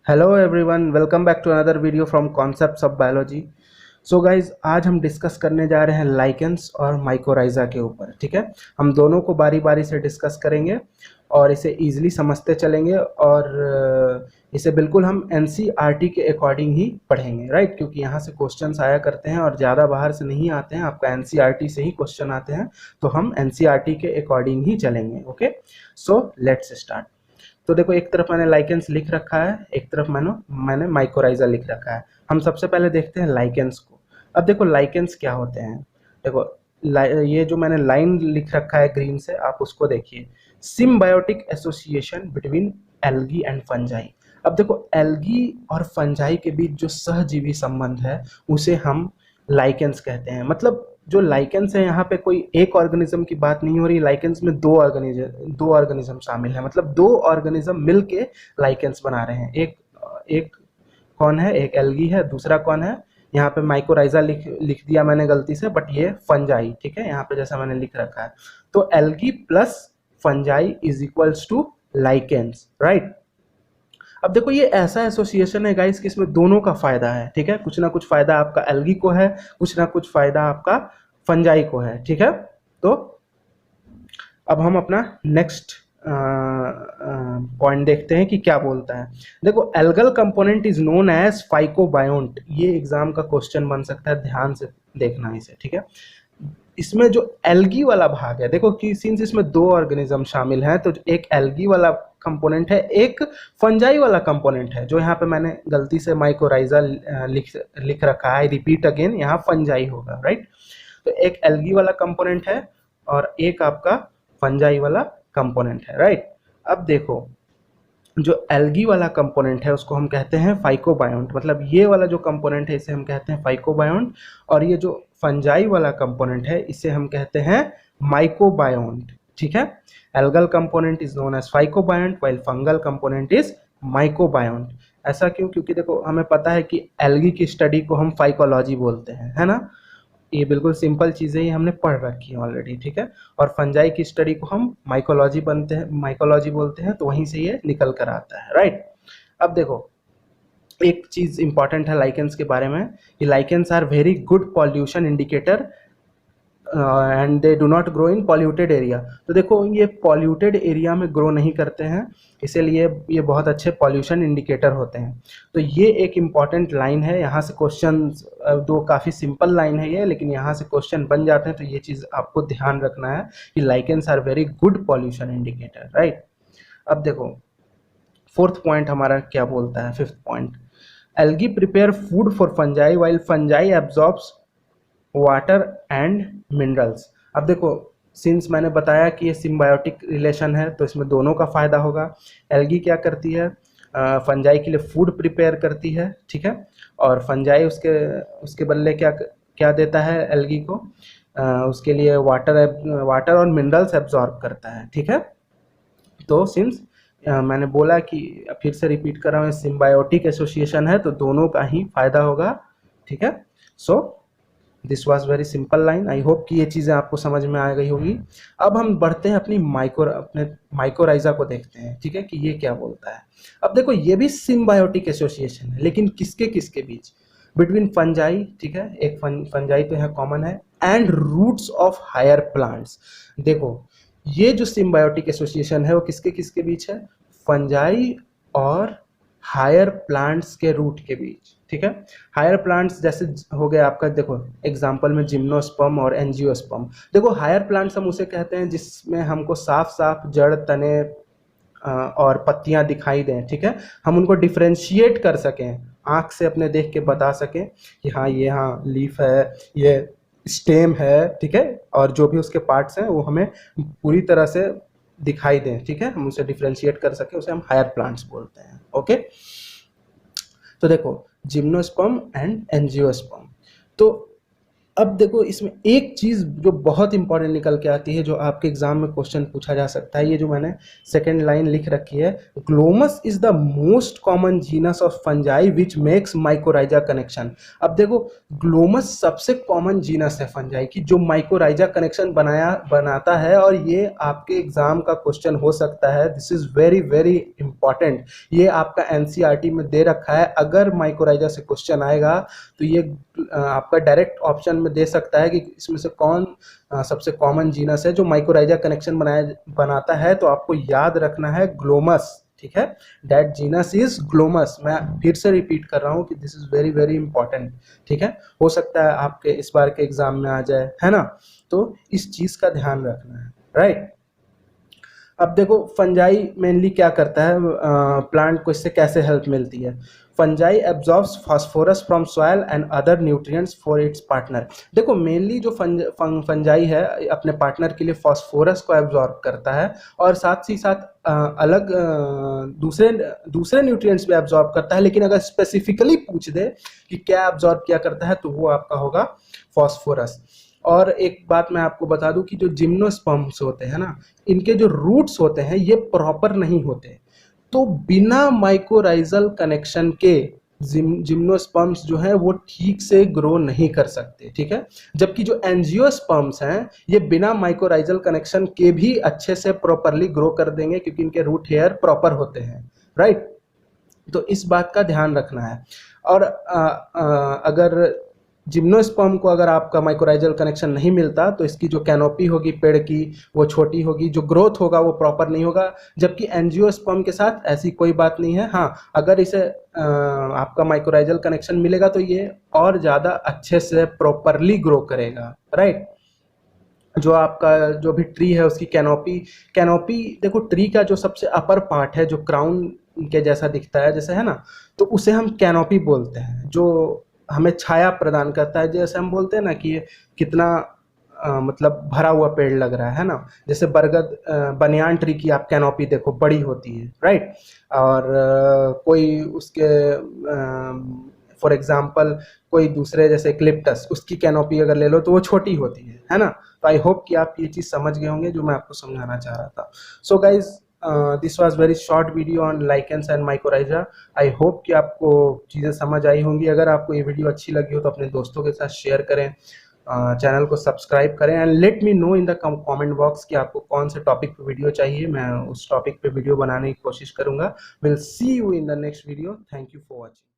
Hello everyone, welcome back to another video from concepts of biology. So guys, आज हम discuss करने जा रहे हैं लाइकेंस और माइकोराइजा के ऊपर। ठीक है, हम दोनों को बारी बारी से डिस्कस करेंगे और इसे इजीली समझते चलेंगे और इसे बिल्कुल हम एनसीईआरटी के अकॉर्डिंग ही पढ़ेंगे, राइट? क्योंकि यहाँ से क्वेश्चंस आया करते हैं और ज़्यादा बाहर से नहीं आते हैं, आपका एनसीईआरटी से ही क्वेश्चन आते हैं, तो हम एनसीईआरटी के अकॉर्डिंग ही चलेंगे। Okay, so let's start. तो देखो, एक तरफ मैंने लाइकेंस लिख रखा है, एक तरफ मैंने माइकोराइजा लिख रखा है। हम सबसे पहले देखते हैं लाइकेंस को। अब देखो लाइकेंस क्या होते हैं। देखो, ये जो मैंने लाइन लिख रखा है ग्रीन से, आप उसको देखिए। Symbiotic association between algae and fungi. अब देखो, एल्गी और फंजाई के बीच जो सहजीवी संबंध है उसे हम लाइकेंस कहते हैं। मतलब जो लाइकेंस है, यहाँ पे कोई एक ऑर्गेनिज्म की बात नहीं हो रही। लाइकेंस में दो ऑर्गेनिज्म शामिल है, मतलब दो ऑर्गेनिज्म मिलके लाइकेंस बना रहे हैं। एक एक कौन है? एक एल्गी है, दूसरा कौन है? यहाँ पे माइकोराइजा लिख दिया मैंने गलती से, बट ये फंजाई। ठीक है, यहाँ पे जैसा मैंने लिख रखा है, तो algae plus fungi is equals to lichens, right? अब देखो, ये ऐसा एसोसिएशन है गाइस कि इसमें दोनों का फायदा है। ठीक है, कुछ ना कुछ फायदा आपका एल्गी को है, कुछ ना कुछ फायदा आपका फंजाई को है। ठीक है, तो अब हम अपना नेक्स्ट पॉइंट देखते हैं कि क्या बोलता है। देखो, algal component is known as phycobiont. ये एग्जाम का क्वेश्चन बन सकता है, ध्यान से देखना इसे। ठीक है, इसमें जो एल्गी वाला भाग है, देखो कि सिंस इसमें दो ऑर्गेनिज्म शामिल हैं, तो एक एल्गी वाला कंपोनेंट है, एक फंजाई वाला कंपोनेंट है। जो यहाँ पे मैंने गलती से माइकोराइजा लिख रखा है, रिपीट अगेन, यहाँ फंजाई होगा, राइट? तो एक एल्गी वाला कंपोनेंट है और एक आपका फंजाई वाला कंपोनेंट है, राइट? अब देखो, जो एल्गी वाला कंपोनेंट है उसको हम कहते हैं फाइकोबायोन्ट। मतलब ये वाला जो कंपोनेंट है इसे हम कहते हैं फाइकोबायोन्ट, और ये जो फंजाई वाला कंपोनेंट है इसे हम कहते हैं माइकोबायोन्ट। ठीक है, algal component is known as phycobiont while fungal component is mycobiont. ऐसा क्यों? क्योंकि देखो, हमें पता है कि एल्गी की स्टडी को हम फाइकोलॉजी बोलते हैं, है ना? ये बिल्कुल सिंपल चीज़ें ही हमने पढ़ रखी है ऑलरेडी। ठीक है, और फंजाई की स्टडी को हम माइकोलॉजी बोलते हैं, तो वहीं से ये निकल कर आता है, राइट? अब देखो, एक चीज़ इंपॉर्टेंट है लाइकेंस के बारे में कि lichens are very good pollution indicator and they do not grow in polluted area. तो देखो, ये पॉल्यूटेड एरिया में ग्रो नहीं करते हैं, इसीलिए ये बहुत अच्छे पॉल्यूशन इंडिकेटर होते हैं। तो ये एक इम्पॉर्टेंट लाइन है। यहाँ से क्वेश्चन, दो काफ़ी सिंपल लाइन है ये, लेकिन यहाँ से क्वेश्चन बन जाते हैं, तो ये चीज़ आपको ध्यान रखना है कि lichens are very good pollution indicator, right? अब देखो, फोर्थ पॉइंट हमारा क्या बोलता है, fifth point. Algae prepare food for fungi while fungi absorbs water and minerals. अब देखो, सिंस मैंने बताया कि ये सिम्बायोटिक रिलेशन है, तो इसमें दोनों का फायदा होगा। एल्गी क्या करती है? फंजाई के लिए फूड प्रिपेयर करती है, ठीक है, और फंजाई उसके उसके बदले क्या क्या देता है एल्गी को? उसके लिए वाटर और मिनरल्स एब्जॉर्ब करता है। ठीक है, तो सिंस मैंने बोला कि, फिर से रिपीट कर रहा हूँ, सिम्बायोटिक एसोसिएशन है, तो दोनों का ही फायदा होगा। ठीक है, so this was very simple line. I hope कि ये चीज़ें आपको समझ में आ गई होगी। अब हम बढ़ते हैं अपने माइकोराइजा को देखते हैं, ठीक है, कि ये क्या बोलता है। अब देखो, ये भी सिम्बायोटिक एसोसिएशन है, लेकिन किसके किसके बीच? बिटवीन फंजाई, ठीक है, एक फंजाई तो यहाँ कॉमन है, and roots of higher plants. देखो, ये जो सिम्बायोटिक एसोसिएशन है वो किसके किसके बीच है? फंजाई और हायर प्लांट्स के रूट के बीच। ठीक है, हायर प्लांट्स जैसे हो गए आपका, देखो एग्जांपल में जिम्नोस्पर्म और एंजियोस्पर्म। देखो, हायर प्लांट्स हम उसे कहते हैं जिसमें हमको साफ साफ जड़, तने और पत्तियां दिखाई दें। ठीक है, हम उनको डिफ्रेंशिएट कर सकें, आंख से अपने देख के बता सकें कि हाँ, ये हाँ लीफ है, ये स्टेम है, ठीक है, और जो भी उसके पार्ट्स हैं वो हमें पूरी तरह से दिखाई दें। ठीक है, हम उसे डिफ्रेंशिएट कर सकें, उसे हम हायर प्लांट्स बोलते हैं। ओके, तो देखो, जिम्नोस्पर्म एंड एंजियोस्पर्म। तो अब देखो इसमें एक चीज़ जो बहुत इंपॉर्टेंट निकल के आती है, जो आपके एग्जाम में क्वेश्चन पूछा जा सकता है, ये जो मैंने सेकेंड लाइन लिख रखी है, Glomus is the most common genus of fungi which makes mycorrhiza connection. अब देखो ग्लोमस सबसे कॉमन जीनस है फंजाई की जो माइकोराइजा कनेक्शन बनाता है, और ये आपके एग्जाम का क्वेश्चन हो सकता है। This is very very important, ये आपका एनसीईआरटी में दे रखा है। अगर माइकोराइजा से क्वेश्चन आएगा तो ये आपका डायरेक्ट ऑप्शन में दे सकता है कि इसमें से कौन सबसे कॉमन जीनस है जो माइकोराइजा कनेक्शन बनाता है। तो आपको याद रखना है ग्लोमस, ठीक है, दैट जीनस इज ग्लोमस। मैं फिर से रिपीट कर रहा हूँ कि this is very very important, ठीक है, हो सकता है आपके इस बार के एग्जाम में आ जाए, है ना। तो इस चीज का ध्यान रखना है, राइट। अब देखो फंजाई मेनली क्या करता है, प्लांट को इससे कैसे हेल्प मिलती है। Fungi absorbs phosphorus from soil and other nutrients for its partner. देखो मेनली जो फंजाई है अपने पार्टनर के लिए फास्फोरस को एब्जॉर्ब करता है, और साथ ही साथ अलग दूसरे दूसरे न्यूट्रिएंट्स भी एब्जॉर्ब करता है। लेकिन अगर स्पेसिफिकली पूछ दे कि क्या एब्जॉर्ब किया करता है, तो वो आपका होगा फास्फोरस। और एक बात मैं आपको बता दूं कि जो जिम्नोस्पर्म्स होते हैं ना, इनके जो रूट्स होते हैं ये प्रॉपर नहीं होते, तो बिना माइकोराइजल कनेक्शन के जिम्नोस्पर्म्स जो है वो ठीक से ग्रो नहीं कर सकते, ठीक है। जबकि जो एंजियोस्पर्म्स हैं ये बिना माइकोराइजल कनेक्शन के भी अच्छे से प्रॉपरली ग्रो कर देंगे, क्योंकि इनके रूट हेयर प्रॉपर होते हैं, राइट। तो इस बात का ध्यान रखना है। और अगर जिम्नोस्पर्म को अगर आपका माइकोराइजल कनेक्शन नहीं मिलता तो इसकी जो कैनोपी होगी पेड़ की वो छोटी होगी, जो ग्रोथ होगा वो प्रॉपर नहीं होगा। जबकि एंजियोस्पर्म के साथ ऐसी कोई बात नहीं है। हाँ, अगर इसे आपका माइकोराइजल कनेक्शन मिलेगा तो ये और ज़्यादा अच्छे से प्रॉपरली ग्रो करेगा, राइट। जो आपका जो भी ट्री है उसकी कैनोपी देखो, ट्री का जो सबसे अपर पार्ट है जो क्राउन के जैसा दिखता है जैसे, है ना, तो उसे हम कैनोपी बोलते हैं, जो हमें छाया प्रदान करता है। जैसे हम बोलते हैं ना कि ये कितना मतलब भरा हुआ पेड़ लग रहा है ना। जैसे बरगद बनियान ट्री की आप कैनोपी देखो बड़ी होती है, राइट। और कोई उसके फॉर एग्जांपल कोई दूसरे जैसे क्लिप्टस, उसकी कैनोपी अगर ले लो तो वो छोटी होती है ना। तो आई होप कि आप ये चीज़ समझ गए होंगे जो मैं आपको समझाना चाह रहा था। So guys this was very short video on lichens and mycorrhiza. I hope कि आपको चीज़ें समझ आई होंगी। अगर आपको ये वीडियो अच्छी लगी हो तो अपने दोस्तों के साथ शेयर करें, चैनल को सब्सक्राइब करें, and let me know in the comment box कि आपको कौन से टॉपिक पे वीडियो चाहिए। मैं उस टॉपिक पे वीडियो बनाने की कोशिश करूंगा। Will see you in the next video. Thank you for watching.